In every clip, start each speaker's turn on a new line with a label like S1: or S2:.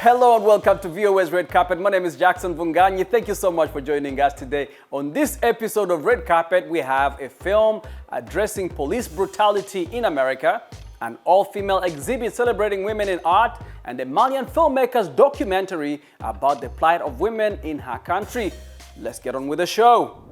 S1: Hello and welcome to VOA's Red Carpet. My name is Jackson Vunganyi. Thank you so much for joining us today. On this episode of Red Carpet, we have a film addressing police brutality in America, an all-female exhibit celebrating women in art, and a Malian filmmaker's documentary about the plight of women in her country. Let's get on with the show.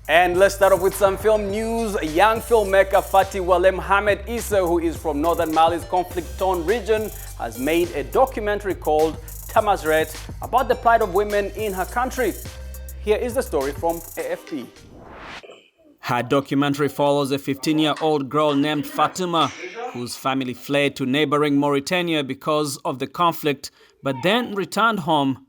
S1: And let's start off with some film news. A young filmmaker, Fatih Wale Mohamed Issa, who is from northern Mali's conflict-torn region, has made a documentary called Tamazret about the plight of women in her country. Here is the story from AFP. Her documentary follows a 15-year-old girl named Fatima, whose family fled to neighboring Mauritania because of the conflict, but then returned home.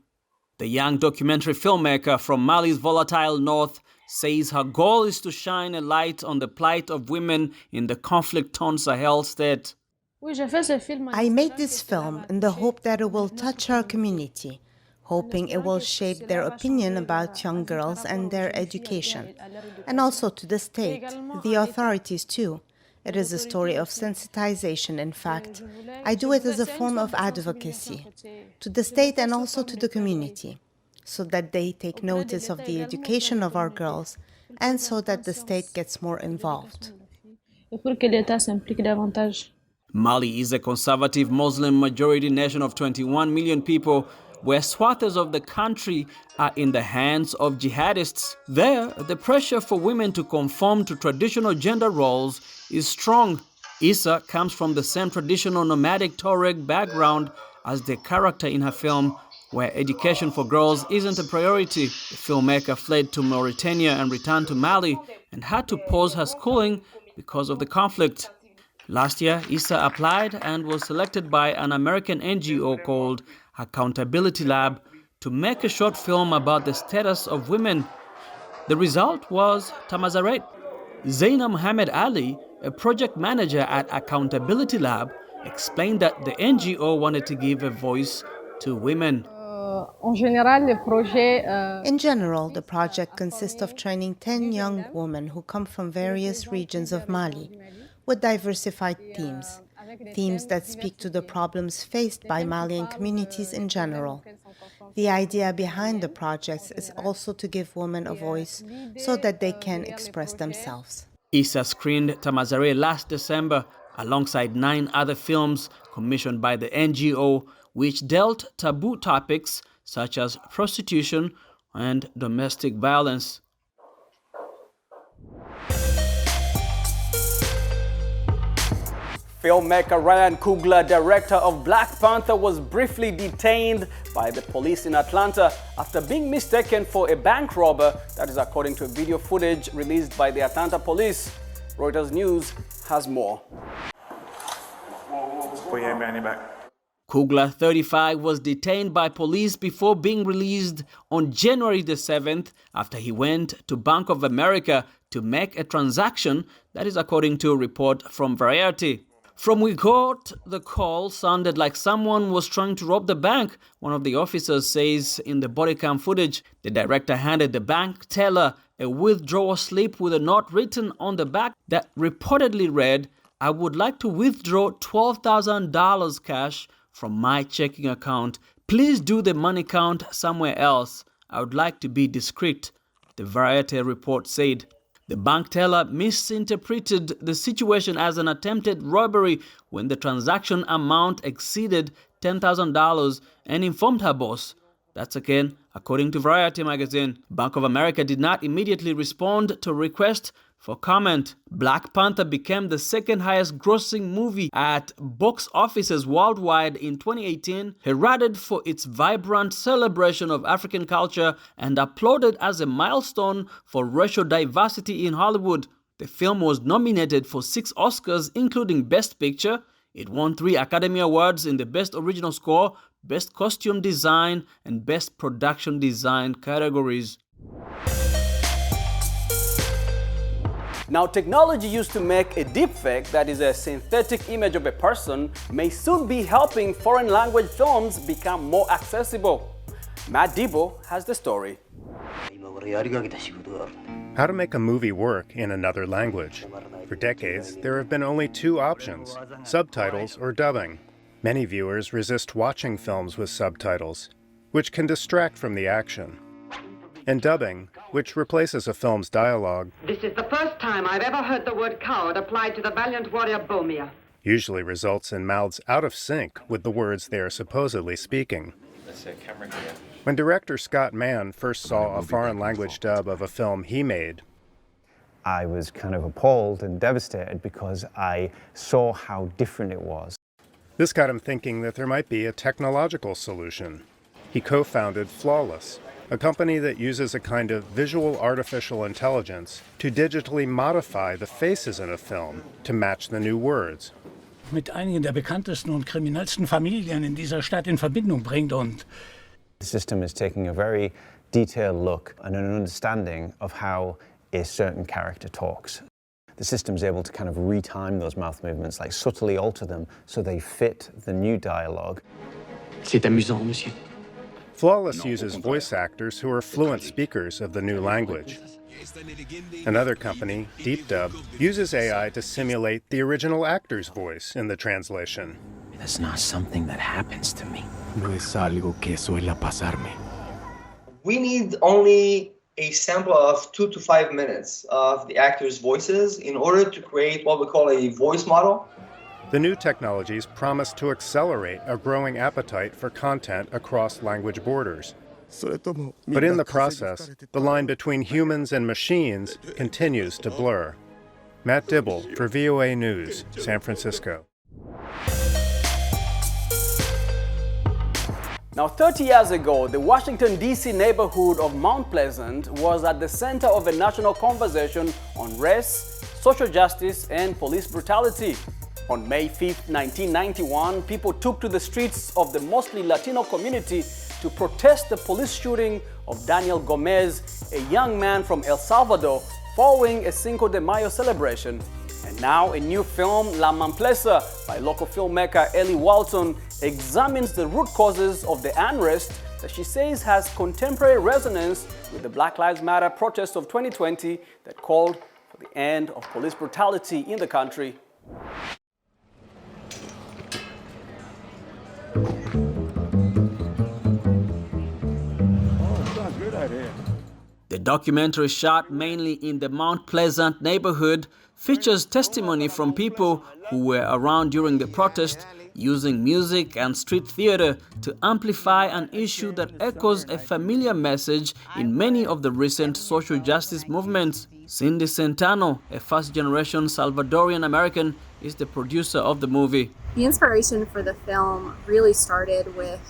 S1: The young documentary filmmaker from Mali's volatile north says her goal is to shine a light on the plight of women in the conflict-torn Sahel state.
S2: I made this film in the hope that it will touch our community, hoping it will shape their opinion about young girls and their education, and also to the state, the authorities too. It is a story of sensitization, in fact. I do it as a form of advocacy, to the state and also to the community, so that they take notice of the education of our girls and so that the state gets more involved.
S1: Mali is a conservative Muslim majority nation of 21 million people, where swaths of the country are in the hands of jihadists. There, the pressure for women to conform to traditional gender roles is strong. Issa comes from the same traditional nomadic Tuareg background as the character in her film, where education for girls isn't a priority. The filmmaker fled to Mauritania and returned to Mali and had to pause her schooling because of the conflict. Last year, Issa applied and was selected by an American NGO called Accountability Lab to make a short film about the status of women. The result was Tamazret. Zaina Mohammed Ali, a project manager at Accountability Lab, explained that the NGO wanted to give a voice to women.
S2: In general, the project consists of training 10 young women who come from various regions of Mali with diversified themes that speak to the problems faced by Malian communities in general. The idea behind the projects is also to give women a voice so that they can express themselves.
S1: Issa screened Tamazret last December alongside 9 other films commissioned by the NGO, which dealt taboo topics such as prostitution and domestic violence. Filmmaker Ryan Coogler, director of Black Panther, was briefly detained by the police in Atlanta after being mistaken for a bank robber. That is according to video footage released by the Atlanta police. Reuters News has more.
S3: Put your hand back.
S1: Coogler, 35, was detained by police before being released on January the 7th after he went to Bank of America to make a transaction. That is according to a report from Variety. From we got the call, sounded like someone was trying to rob the bank, one of the officers says in the body cam footage. The director handed the bank teller a withdrawal slip with a note written on the back that reportedly read, "I would like to withdraw $12,000 cash from my checking account. Please do the money count somewhere else. I would like to be discreet," the Variety report said. The bank teller misinterpreted the situation as an attempted robbery when the transaction amount exceeded $10,000 and informed her boss. That's again according to Variety magazine. Bank of America did not immediately respond to a request for comment. Black Panther became the second highest grossing movie at box offices worldwide in 2018, heralded for its vibrant celebration of African culture and applauded as a milestone for racial diversity in Hollywood. The film was nominated for 6 Oscars, including Best Picture. It won 3 Academy Awards in the Best Original Score, Best Costume Design, and Best Production Design categories. Now, technology used to make a deepfake, that is a synthetic image of a person, may soon be helping foreign language films become more accessible. Matt Debo has the story.
S3: How to make a movie work in another language. For decades, there have been only two options: subtitles or dubbing. Many viewers resist watching films with subtitles, which can distract from the action. And dubbing, which replaces a film's dialogue,
S4: This is the first time I've ever heard the word coward applied to the valiant warrior Bomir.
S3: Usually results in mouths out of sync with the words they are supposedly speaking. When director Scott Mann first saw a foreign language dub of a film he made,
S5: I was kind of appalled and devastated because I saw how different it was.
S3: This got him thinking that there might be a technological solution. He co-founded Flawless, a company that uses a kind of visual artificial intelligence to digitally modify the faces in a film to match the new words.
S6: Mit einigen der bekanntesten und kriminellsten Familien in dieser Stadt in Verbindung bringt und
S5: The system is taking a very detailed look and an understanding of how a certain character talks. The system is able to kind of retime those mouth movements, like subtly alter them so they fit the new dialogue.
S7: C'est amusant, monsieur.
S3: Flawless uses voice actors who are fluent speakers of the new language. Another company, DeepDub, uses AI to simulate the original actor's voice in the translation.
S7: That's not something that happens to me.
S8: No es algo que suele pasarme.
S9: We need only a sample of 2 to 5 minutes of the actors' voices in order to create what we call a voice model.
S3: The new technologies promise to accelerate a growing appetite for content across language borders. But in the process, the line between humans and machines continues to blur. Matt Dibble for VOA News, San Francisco.
S1: Now, 30 years ago, the Washington, D.C. neighborhood of Mount Pleasant was at the center of a national conversation on race, social justice, and police brutality. On May 5, 1991, people took to the streets of the mostly Latino community to protest the police shooting of Daniel Gomez, a young man from El Salvador, following a Cinco de Mayo celebration. And now a new film, Manplesa, by local filmmaker Ellie Walton, examines the root causes of the unrest that she says has contemporary resonance with the Black Lives Matter protests of 2020 that called for the end of police brutality in the country. The documentary, shot mainly in the Mount Pleasant neighborhood, features testimony from people who were around during the protest, using music and street theater to amplify an issue that echoes a familiar message in many of the recent social justice movements. Cindy Centano, a first-generation Salvadorian American, is the producer of the movie.
S10: The inspiration for the film really started with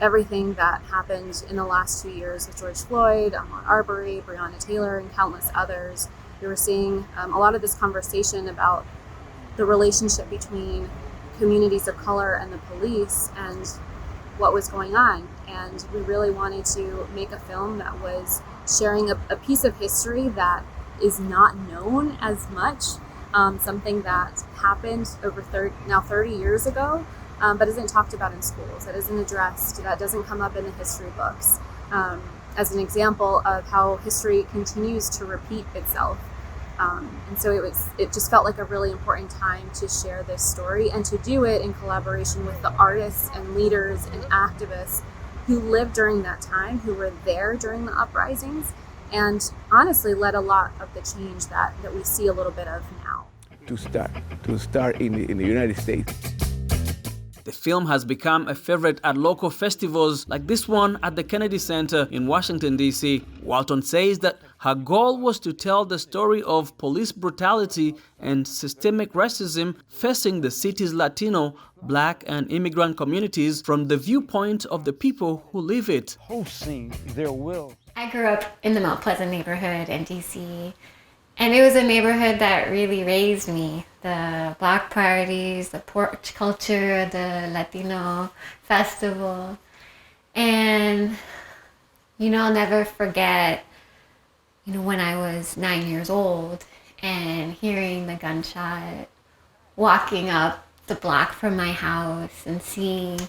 S10: everything that happened in the last 2 years with George Floyd, Ahmaud Arbery, Breonna Taylor, and countless others. We were seeing a lot of this conversation about the relationship between communities of color and the police and what was going on. And we really wanted to make a film that was sharing a piece of history that is not known as much, something that happened over 30 years ago, but isn't talked about in schools, that isn't addressed, that doesn't come up in the history books, as an example of how history continues to repeat itself. And so it just felt like a really important time to share this story and to do it in collaboration with the artists and leaders and activists who lived during that time, who were there during the uprisings, and honestly led a lot of the change that we see a little bit of now.
S8: To start in the United States.
S1: The film has become a favorite at local festivals like this one at the Kennedy Center in Washington, D.C. Walton says that her goal was to tell the story of police brutality and systemic racism facing the city's Latino, Black, and immigrant communities from the viewpoint of the people who live it.
S6: hosting their will.
S11: I grew up in the Mount Pleasant neighborhood in DC, and it was a neighborhood that really raised me. The block parties, the porch culture, the Latino festival. And, I'll never forget, when I was 9 years old and hearing the gunshot, walking up the block from my house and seeing,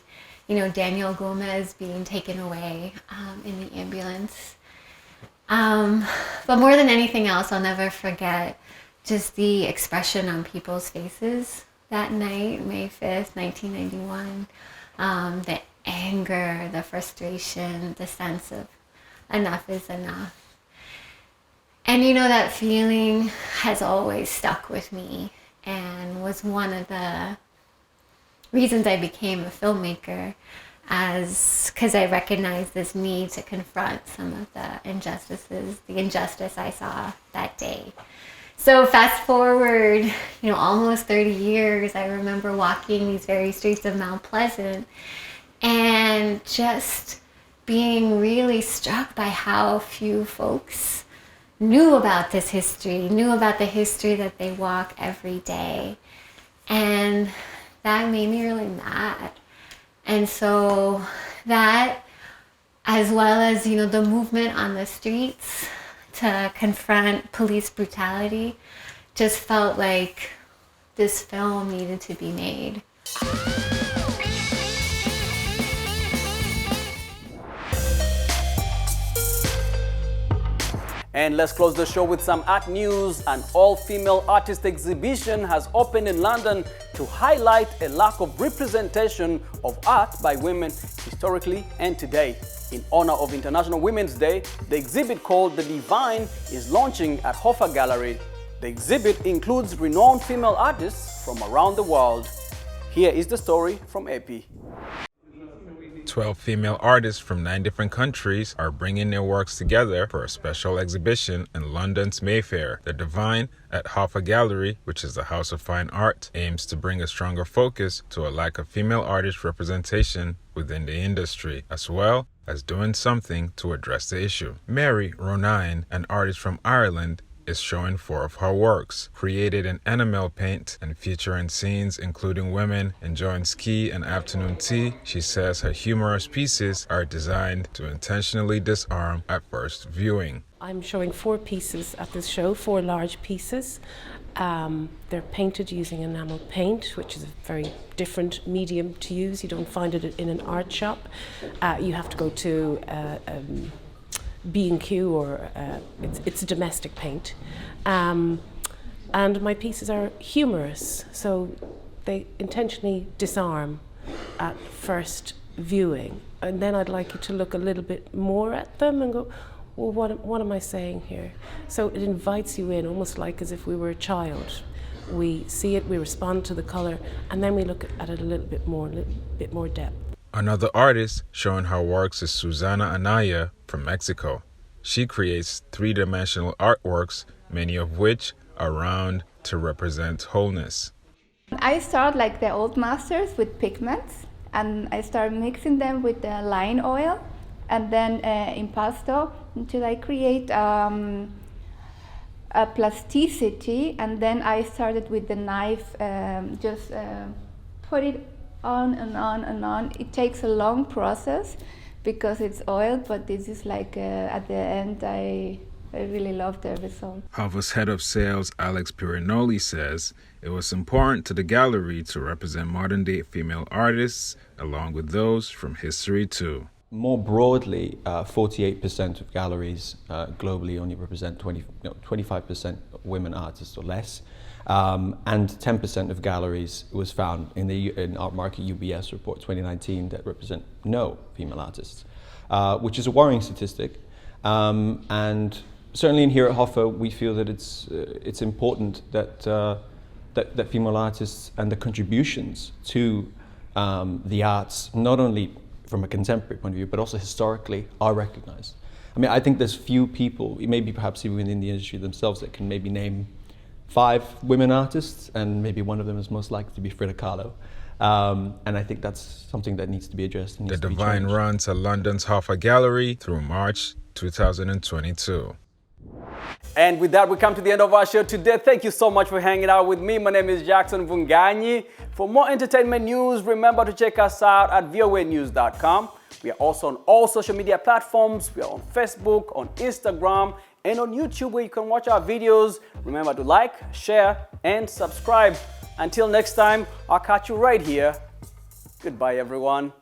S11: Daniel Gomez being taken away in the ambulance. But more than anything else, I'll never forget just the expression on people's faces that night, May 5th, 1991. The anger, the frustration, the sense of enough is enough. And you know, that feeling has always stuck with me and was one of the reasons I became a filmmaker, because I recognized this need to confront some of the injustice I saw that day. So fast forward, almost 30 years, I remember walking these very streets of Mount Pleasant and just being really struck by how few folks knew about this history, knew about the history that they walk every day. And that made me really mad. And so that, as well as, the movement on the streets to confront police brutality, just felt like this film needed to be made.
S1: And let's close the show with some art news. An all-female artist exhibition has opened in London to highlight a lack of representation of art by women historically and today. In honor of International Women's Day, the exhibit called The Divine is launching at Hoffa Gallery. The exhibit includes renowned female artists from around the world. Here is the story from AP.
S12: 12 female artists from 9 different countries are bringing their works together for a special exhibition in London's Mayfair. The Divine at Hoffa Gallery, which is the House of Fine Art, aims to bring a stronger focus to a lack of female artist representation within the industry, as well as doing something to address the issue. Mary Ronine, an artist from Ireland, is showing 4 of her works, created in enamel paint and featuring scenes including women enjoying ski and afternoon tea. She says her humorous pieces are designed to intentionally disarm at first viewing.
S13: I'm showing 4 pieces at this show, 4 large pieces. They're painted using enamel paint, which is a very different medium to use. You don't find it in an art shop. You have to go to B&Q or it's a domestic paint. And my pieces are humorous, so they intentionally disarm at first viewing. And then I'd like you to look a little bit more at them and go, well, what am I saying here? So it invites you in, almost like as if we were a child. We see it, we respond to the color, and then we look at it a little bit more depth.
S12: Another artist showing her works is Susana Anaya from Mexico. She creates 3-dimensional artworks, many of which are round to represent wholeness.
S14: I start like the old masters with pigments, and I start mixing them with the line oil, and then impasto until I create a plasticity, and then I started with the knife, just put it on and on and on. It takes a long process because it's oiled, but this is like at the end I really love the result.
S12: Hoffa's head of sales, Alex Pirinoli, says it was important to the gallery to represent modern-day female artists along with those from history too.
S15: More broadly, 48% of galleries globally only represent 25% women artists or less. And 10% of galleries was found in Art Market UBS report 2019 that represent no female artists, which is a worrying statistic. And certainly in here at Hoffa, we feel that it's important that that female artists and the contributions to the arts, not only from a contemporary point of view, but also historically, are recognized. I mean, I think there's few people, maybe perhaps even in the industry themselves, that can maybe name 5 women artists, and maybe one of them is most likely to be Frida Kahlo. And I think that's something that needs to be addressed. And
S12: The Divine runs at London's Hoffa Gallery through March 2022.
S1: And with that, we come to the end of our show today. Thank you so much for hanging out with me. My name is Jackson Vunganyi. For more entertainment news, remember to check us out at voanews.com. We are also on all social media platforms. We are on Facebook, on Instagram, and on YouTube, where you can watch our videos. Remember to like, share, and subscribe. Until next time, I'll catch you right here. Goodbye, everyone.